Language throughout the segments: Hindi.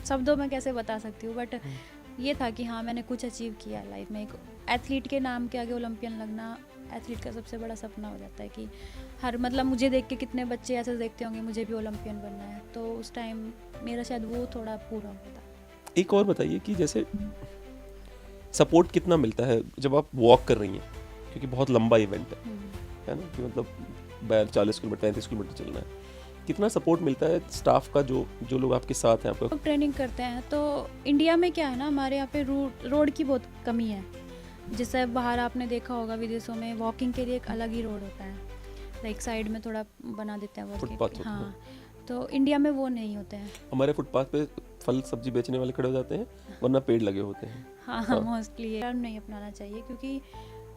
शब्दों में कैसे बता सकती हूँ, बट ये था कि हाँ मैंने कुछ अचीव किया है लाइफ में। एक एथलीट के नाम के आगे ओलंपियन लगना एथलीट का सबसे बड़ा सपना हो जाता है कि हर मतलब मुझे देख के कितने बच्चे ऐसे देखते होंगे मुझे भी ओलंपियन बनना है, तो उस टाइम मेरा शायद वो थोड़ा पूरा हुआ था। एक और बताइए कि जैसे सपोर्ट कितना मिलता है जब आप वॉक कर रही हैं, क्योंकि बहुत लंबा इवेंट है ना, कि मतलब 40 किलोमीटर 35 किलोमीटर चलना है, कितना सपोर्ट मिलता है स्टाफ का, जो लोग आपके साथ हैं आपका? तो ट्रेनिंग करते हैं तो इंडिया में क्या है ना, हमारे यहाँ पे रोड की बहुत कमी है। जैसे बाहर आपने देखा होगा विदेशों में वॉकिंग के लिए एक अलग ही रोड होता है, लाइक साइड में थोड़ा बना देते हैं फुटपाथ होता है। हाँ, तो इंडिया में वो नहीं होते हैं। हमारे फुटपाथ पे फल सब्जी बेचने वाले खड़े हो जाते हैं, वरना पेड़ लगे होते हैं। हाँ मोस्टली टर्म नहीं अपनाना चाहिए, क्योंकि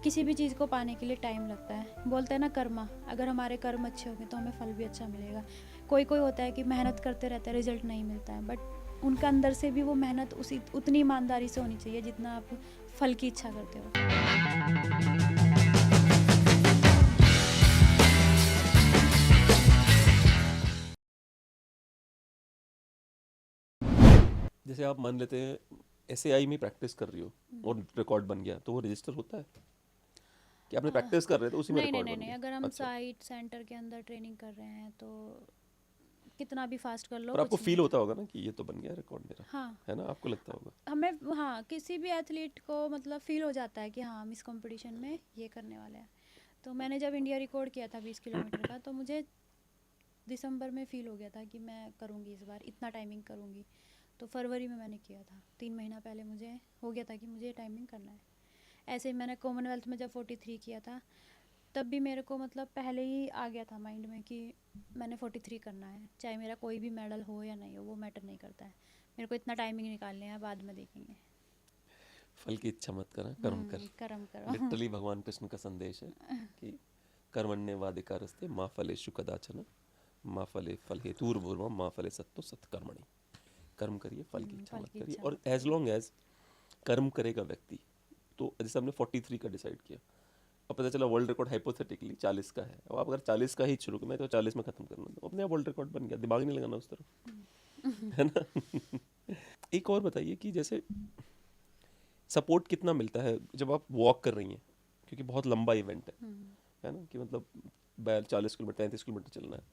किसी भी चीज़ को पाने के लिए टाइम लगता है। बोलते हैं ना कर्मा, अगर हमारे कर्म अच्छे होंगे तो हमें फल भी अच्छा मिलेगा। कोई कोई होता है कि मेहनत करते रहते हैं, रिजल्ट नहीं मिलता है, बट उनका अंदर से भी वो मेहनत उतनी ईमानदारी से होनी चाहिए जितना आप फल की इच्छा करते हो। जैसे आप मान लेते हैं SAI में प्रैक्टिस कर रही हो और रिकॉर्ड बन गया, तो वो रजिस्टर होता है कि आपने प्रैक्टिस कर रहे थे उसी में नहीं नहीं रिकॉर्ड नहीं बन नहीं, गया? अगर हम अच्छा, साइट सेंटर के अंदर ट्रेनिंग कर रहे हैं तो कितना भी फास्ट कर लो पर आपको कुछ नहीं फील होता होता। होगा ना कि ये तो बन गया रिकॉर्ड मेरा, हाँ, है ना? आपको लगता होगा। हमें हाँ किसी भी एथलीट को मतलब फील हो जाता है कि हाँ हम इस कंपटीशन में ये करने वाले हैं। तो मैंने जब इंडिया रिकॉर्ड किया था 20 किलोमीटर का, तो मुझे दिसंबर में फ़ील हो गया था कि मैं करूँगी इस बार इतना टाइमिंग करूँगी। तो फरवरी में मैंने किया था, 3 महीना पहले मुझे हो गया था कि मुझे ये टाइमिंग करना है। ऐसे ही मैंने कॉमनवेल्थ में जब 43 किया था, तब भी मेरे को मतलब पहले ही आ गया था माइंड में कि मैंने 43 करना है, चाहे मेरा कोई भी मेडल हो या नहीं हो वो मैटर नहीं करता है, मेरे को इतना टाइमिंग निकालने हैं, बाद में देखेंगे। फल की इच्छा मत करा, कर्म कर। कर्म करो। लिटरली भगवान कृष्ण का संदेश है कि कर्मण्येवाधिकारस्ते मा फलेषु कदाचन मा फले फल हेतुर्भुर्मा मा फले सत्तो सत्कर्मणि। कर्म करिए, फल की इच्छा फल मत की करिए। इच्छा और मत एज करिए। लॉन्ग एज कर्म करेगा व्यक्ति, तो जैसे हमने 43 का डिसाइड किया, अब पता चला वर्ल्ड रिकॉर्ड हाइपोथेटिकली 40 का है, अब आप अगर 40 का ही शुरू मैं तो 40 में खत्म करना, तो अपने आप वर्ल्ड रिकॉर्ड बन गया, दिमाग नहीं लगाना उस तरफ, है ना? एक और बताइए कि जैसे सपोर्ट कितना मिलता है जब आप वॉक कर रही हैं, क्योंकि बहुत लंबा इवेंट है ना, कि मतलब 40 किलोमीटर 35 किलोमीटर चलना है,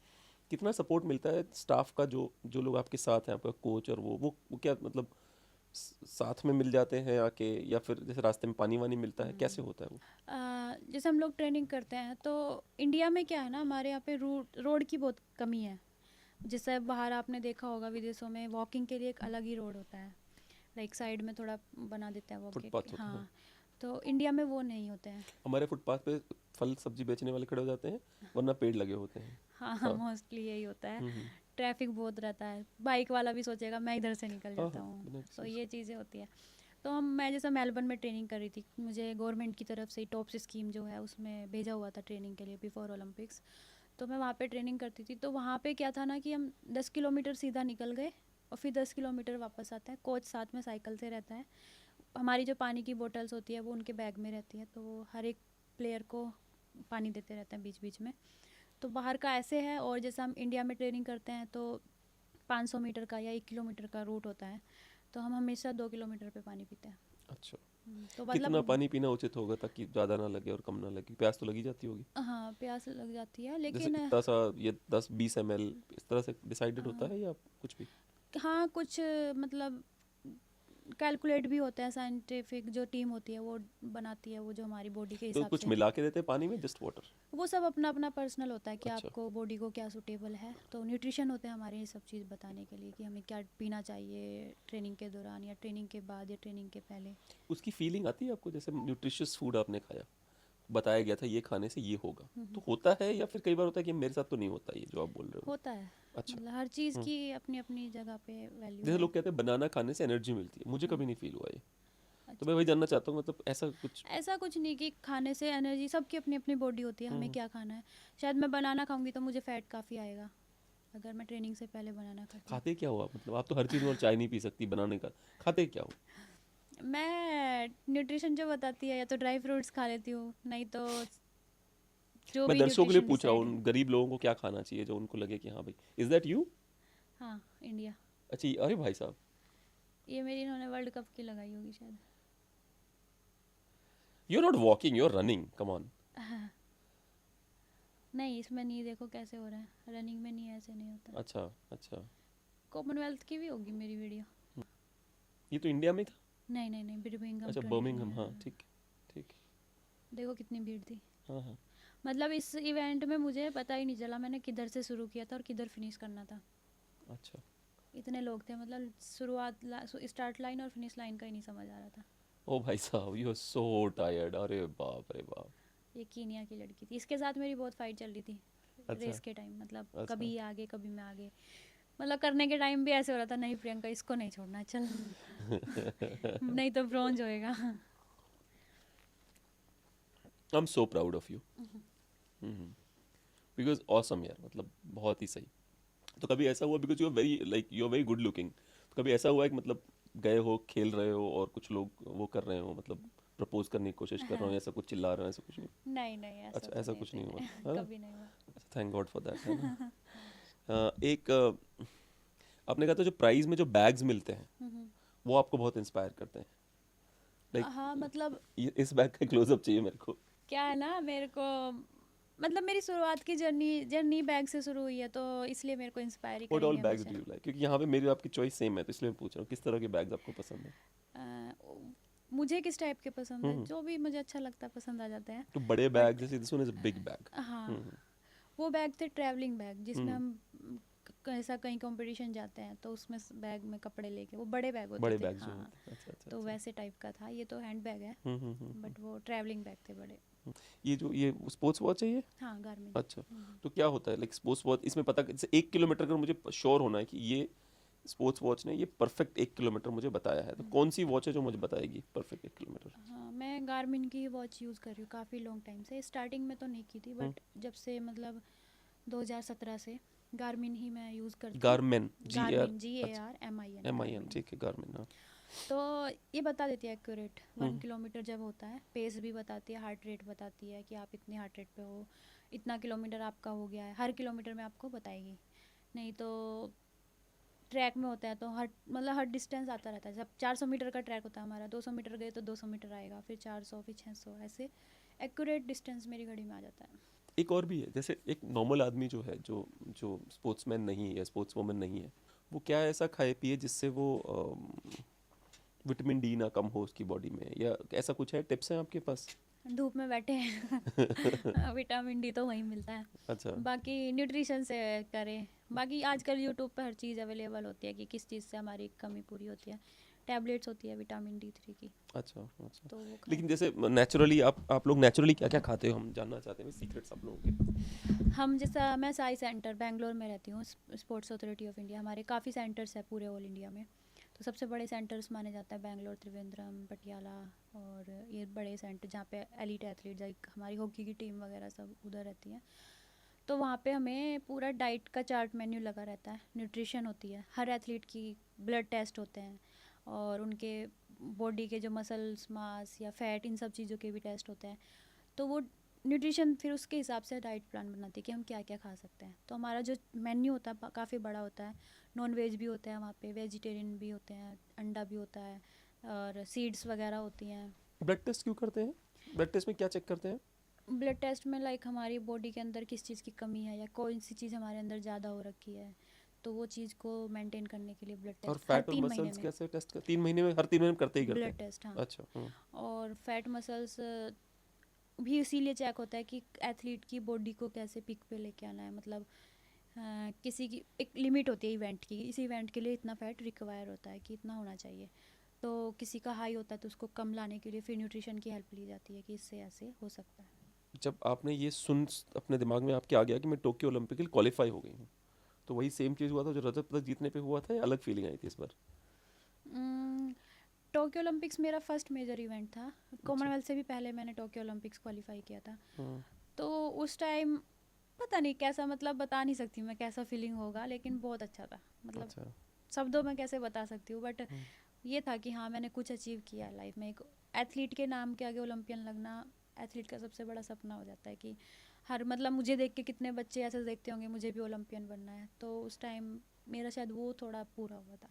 कितना सपोर्ट मिलता है स्टाफ का, जो लोग आपके साथ हैं, आपका कोच और वो क्या मतलब साथ में मिल जाते हैं आके, या फिर जैसे रास्ते में पानी वानी मिलता है, कैसे होता है वो? जैसे हम लोग ट्रेनिंग करते हैं तो इंडिया में क्या है ना, हमारे यहाँ पे रोड की बहुत कमी है। जैसे बाहर आपने देखा होगा विदेशों में वॉकिंग के लिए एक अलग ही रोड होता है, लाइक साइड में थोड़ा बना देते हैं वॉकिंग। फुटपाथ होता है। हाँ, तो इंडिया में वो नहीं होते हैं। हमारे फुटपाथ पे फल सब्जी बेचने वाले खड़े हो जाते हैं, वरना पेड़ लगे होते हैं। हाँ हाँ हाँ। मोस्टली यही होता है। हम्म। ट्रैफिक बहुत रहता है, बाइक वाला भी सोचेगा मैं इधर से निकल हाँ जाता हाँ, हूँ, बिना किसी तो ये उसके। चीज़ें होती है। तो मैं जैसे मेलबर्न में ट्रेनिंग कर रही थी, मुझे गवर्नमेंट की तरफ से टॉप्स स्कीम जो है उसमें भेजा हुआ था ट्रेनिंग के लिए बिफोर ओलंपिक्स। तो मैं वहाँ पे ट्रेनिंग करती थी, तो वहाँ पे क्या था ना कि हम 10 किलोमीटर सीधा निकल गए और फिर 10 किलोमीटर वापस आते हैं, कोच साथ में साइकिल से रहता है। हमारी जो पानी की बोतल्स होती है वो उनके बैग में रहती है, तो वो हर एक प्लेयर को पानी देते रहते हैं बीच बीच में। तो बाहर का ऐसे है, और जैसे हम इंडिया में ट्रेनिंग करते हैं तो 500 मीटर का या 1 किलोमीटर का रूट होता है, तो हम हमेशा 2 किलोमीटर पे पानी पीते हैं। अच्छा, तो कितना मतलब पानी पीना उचित होगा ताकि ज़्यादा ना लगे और कम ना लगे? प्यास तो लगी जाती होगी। हाँ प्यास लग जाती है, जैसे लेकिन इतना सा, ये 10-20 ml इस तरह से डिसाइडेड होता है, या कुछ भी? हाँ कुछ मतलब कैलकुलेट भी होता है, साइंटिफिक जो टीम होती है वो बनाती है, वो जो हमारी बॉडी के तो हिसाब कुछ से। मिला के देते हैं पानी में, जस्ट वाटर? वो सब अपना अपना पर्सनल होता है कि अच्छा। आपको बॉडी को क्या सूटेबल है। तो न्यूट्रिशन होते हैं हमारे ये सब चीज़ बताने के लिए कि हमें क्या पीना चाहिए ट्रेनिंग के दौरान या ट्रेनिंग के बाद या ट्रेनिंग के पहले। उसकी फीलिंग आती है आपको, जैसे न्यूट्रिशियस फूड आपने खाया, बताया गया था ये खाने से ये होगा, तो होता है, या फिर कई बार होता है कि मेरे साथ तो नहीं होता ये जो आप बोल रहे हो? होता है, अच्छा। मतलब हर चीज़ हम्म। की अपनी अपनी जगह पे वैल्यू जैसे है। लोग कहते हैं बनाना खाने से एनर्जी मिलती है, मुझे कभी नहीं फील हुआ ये, तो मैं अच्छा, वही जानना चाहता हूँ, मतलब ऐसा कुछ? ऐसा कुछ नहीं कि खाने से एनर्जी, सबकी अपनी अपनी बॉडी होती है, हमें हम्म। क्या खाना है। शायद मैं बनाना खाऊंगी तो मुझे फैट काफ़ी आएगा अगर मैं ट्रेनिंग से पहले बनाना खाती खाते क्या हो आप? मतलब आप तो हर चीज़ में, और चाय नहीं पी सकती बनाने का, खाते क्या हो? हूँ। मैं न्यूट्रिशन जो बताती है या तो ड्राई फ्रूट्स खा लेती हूँ, नहीं तो जो मैं भी दर्शकों के लिए न्यूट्रिशन पूछ रहा हूँ, डिसाइड है। उन गरीब लोगों को क्या खाना चाहिए जो उनको लगे कि हाँ भाई, इज दैट यू? हाँ, इंडिया। अच्छा, अरे भाई साहब, ये मेरी इन्होंने वर्ल्ड कप की लगाई होगी शायद। You are not walking, you are running, come on. नहीं, इसमें नहीं, देखो कैसे हो रहा है, रनिंग में नहीं, ऐसे नहीं होता। अच्छा अच्छा। कॉमनवेल्थ की भी होगी मेरी वीडियो। ये तो इंडिया में था। नहीं नहीं नहीं, बर्मिंघम अच्छा 2020 बर्मिंघम, हाँ में। ठीक ठीक। देखो कितनी भीड़ थी। हाँ हाँ। मतलब इस इवेंट में मुझे पता ही नहीं चला मैंने किधर से शुरू किया था और किधर फिनिश करना था। अच्छा। इतने लोग थे, मतलब शुरुआत स्टार्ट लाइन और फिनिश लाइन का ही नहीं समझ आ रहा था। ओ भाई साहब, यू आर सो टायर्ड, अरे बाप रे बाप। ये कीनिया की लड़की थी, इसके साथ मेरी बहुत फाइट चल रही थी अच्छा रेस के टाइम। मतलब कभी अच्छा। ये आगे कभी मैं आगे, मतलब करने के टाइम भी ऐसे हो रहा था, नहीं प्रियंका इसको नहीं छोड़ना, चल नहीं तो ब्रॉन्ज होएगा। I am so proud of you, because awesome यार, मतलब बहुत ही सही। तो कभी ऐसा हुआ, because you are very like you are very good looking, तो कभी ऐसा हुआ है कि मतलब गए हो, खेल रहे हो और कुछ लोग वो कर रहे हो, मतलब प्रपोज करने की कोशिश कर रहे हो, ऐसा कुछ चिल्ला रहे हो, ऐसा कुछ नहीं? नहीं नहीं, ऐसा अच्छा तो ऐसा नहीं कुछ नहीं हुआ, थे। हाँ। कभी नहीं हुआ। थैंक गॉड फॉर दैट, है ना। एक आपने कहा था जो प्राइज में जो बैग्स मिलते हैं हम्म। वो आपको बहुत इंस्पायर करते हैं, लाइक हाँ मतलब इस बैग का क्लोजअप चाहिए मेरे को। क्या है ना, मेरे को मतलब मेरी शुरुआत की जर्नी जर्नी बैग से शुरू हुई है, तो इसलिए मेरे को इंस्पायर ही व्हाट ऑल करेंगे बैग्स हमेशा। डू यू लाइक, क्योंकि यहाँ पे मेरी आपकी चॉइस सेम है, तो इसलिए मैं पूछ रहा हूँ किस तरह के बैग्स आपको पसंद है। मुझे किस टाइप के पसंद है, हम्म। जो भी मुझे अच्छा लगता है पसंद आ जाते हैं। तो बड़े बैग, बट जैसे this one is a big bag. हाँ, हम्म वो बैग थे ट्रैवलिंग बैग, जिसमें हम्म। हम ऐसा कहीं कंपटीशन जाते हैं तो उसमें बैग में कपड़े लेके, वो बड़े बैग होते बड़े थे। बैग जो हाँ, होते हैं, अच्छा अच्छा तो अच्छा। वैसे टाइप का था। ये तो हैंड बैग है, हम्म। बट वो ट्रैवलिंग बैग थे बड़े। ये जो ये स्पोर्ट्स वॉच है ये? हाँ, गारमिन। अच्छा। तो क्या होता है लाइक स्पोर्ट्स वॉच, इसमें पता जैसे 1 किलोमीटर का मुझे श्योर होना है कि ये स्पोर्ट्स वॉच ने ये परफेक्ट 1 किलोमीटर मुझे बताया है, तो कौन सी वॉच है जो मुझे बताएगी परफेक्ट 1 किलोमीटर? हाँ, मैं गारमिन की वॉच यूज़ कर रही हूँ काफ़ी लॉन्ग टाइम से। स्टार्टिंग में तो नहीं की थी, बट जब से मतलब 2017 से गारमिन ही मैं यूज़ करती हूँ। गारमेन, जी ए आर, गारमिन, अच्छा GARMIN, MIN, गारमिन। ठीक है, गारमेन, हाँ। तो ये बता देती है एक्यूरेट, 1 हम्म। किलोमीटर जब होता है, पेस भी बताती है, हार्ट रेट बताती है कि आप इतने हार्ट रेट पे हो, इतना किलोमीटर आपका हो गया है, हर किलोमीटर में आपको बताएगी। नहीं तो ट्रैक में होता है तो हर मतलब हर डिस्टेंस आता रहता है। जब 400 मीटर का ट्रैक होता है हमारा, 200 मीटर गए तो 200 मीटर आएगा, फिर 400, फिर 600, ऐसे एक्यूरेट डिस्टेंस मेरी घड़ी में आ जाता है। एक और भी है, जैसे एक नॉर्मल आदमी जो है, जो जो स्पोर्ट्समैन नहीं है या स्पोर्ट्स वुमन नहीं है, वो क्या ऐसा खाए पिए जिससे वो विटामिन डी ना कम हो उसकी बॉडी में, या ऐसा कुछ है, टिप्स हैं आपके पास? धूप में बैठे हैं विटामिन डी तो वहीं मिलता है। अच्छा बाकी न्यूट्रिशन से करें। बाकी आजकल यूट्यूब पे हर चीज़ अवेलेबल होती है कि किस चीज़ से हमारी कमी पूरी होती है। टैबलेट्स होती है विटामिन D3 की, अच्छा अच्छा। तो वो खाएं। लेकिन जैसे नेचुरली आप लोग नेचुरली क्या क्या खाते हो, हम जानना चाहते हैं सीक्रेट्स आप लोगों के। हम जैसा, मैं साई सेंटर बेंगलोर में रहती हूँ, स्पोर्ट्स अथॉरिटी ऑफ इंडिया, हमारे काफ़ी सेंटर्स हैं पूरे ऑल इंडिया में। तो सबसे बड़े सेंटर्स माने जाते हैं बेंगलोर, त्रिवेंद्रम, पटियाला, और ये बड़े सेंटर जहाँ पे एलिट एथलीट, लाइक हमारी हॉकी की टीम वगैरह सब उधर रहती हैं। तो वहाँ पे हमें पूरा डाइट का चार्ट मेन्यू लगा रहता है, न्यूट्रिशन होती है, हर एथलीट की ब्लड टेस्ट होते हैं, और उनके बॉडी के जो मसल्स मास या फैट, इन सब चीज़ों के भी टेस्ट होते हैं। तो वो न्यूट्रिशन फिर उसके हिसाब से डाइट प्लान बनाती है कि हम क्या क्या खा सकते हैं। तो हमारा जो मेन्यू होता है काफ़ी बड़ा होता है। नॉन वेज भी होते हैं वहाँ पे, वेजिटेरियन भी होते हैं, अंडा भी होता है, और सीड्स वगैरह होती हैं। ब्लड टेस्ट क्यों करते हैं? ब्लड टेस्ट में क्या चेक करते हैं? ब्लड टेस्ट में लाइक हमारी बॉडी के अंदर किस चीज़ की कमी है या कौन सी चीज़ हमारे अंदर ज़्यादा हो रखी है, तो वो चीज़ को मेंटेन करने के लिए ब्लड और टेस्ट हर फैट और 3 महीने मसल्स में। कैसे टेस्ट कर, 3 महीने में, हर 3 महीने में करते ही करते ब्लड हैं? टेस्ट, हाँ। अच्छा और फैट मसल्स भी इसीलिए चेक होता है कि एथलीट की बॉडी को कैसे पिक पे लेके आना है। मतलब किसी की एक लिमिट होती है इवेंट की, इस इवेंट के लिए इतना फैट रिक्वायर होता है कि इतना होना चाहिए। तो किसी का हाई होता है तो उसको कम लाने के लिए फिर न्यूट्रिशन की हेल्प ली जाती है कि इससे ऐसे हो सकता है। जब आपने ये सुन, अपने दिमाग में आपके आ गया कि मैं टोक्यो ओलंपिक के लिए क्वालिफाई हो गई हूँ, तो वही सेम चीज़ हुआ था जो रजत पदक जीतने पे हुआ था, या अलग फीलिंग आई थी इस बार? टोक्यो ओलंपिक्स मेरा फर्स्ट मेजर इवेंट था। अच्छा। कॉमनवेल्थ से भी पहले मैंने टोक्यो ओलंपिक्स क्वालिफाई किया था। हाँ। तो उस टाइम पता नहीं कैसा, मतलब बता नहीं सकती मैं कैसा फीलिंग होगा, लेकिन बहुत अच्छा था। मतलब अच्छा। शब्दों में कैसे बता सकती हूँ, बट हम्म। ये था कि हाँ मैंने कुछ अचीव किया है लाइफ में। एक एथलीट के नाम के आगे ओलंपियन लगना एथलीट का सबसे बड़ा सपना हो जाता है कि हर, मतलब मुझे देख के कितने बच्चे ऐसे देखते होंगे मुझे भी ओलंपियन बनना है। तो उस टाइम मेरा शायद वो थोड़ा पूरा हुआ था।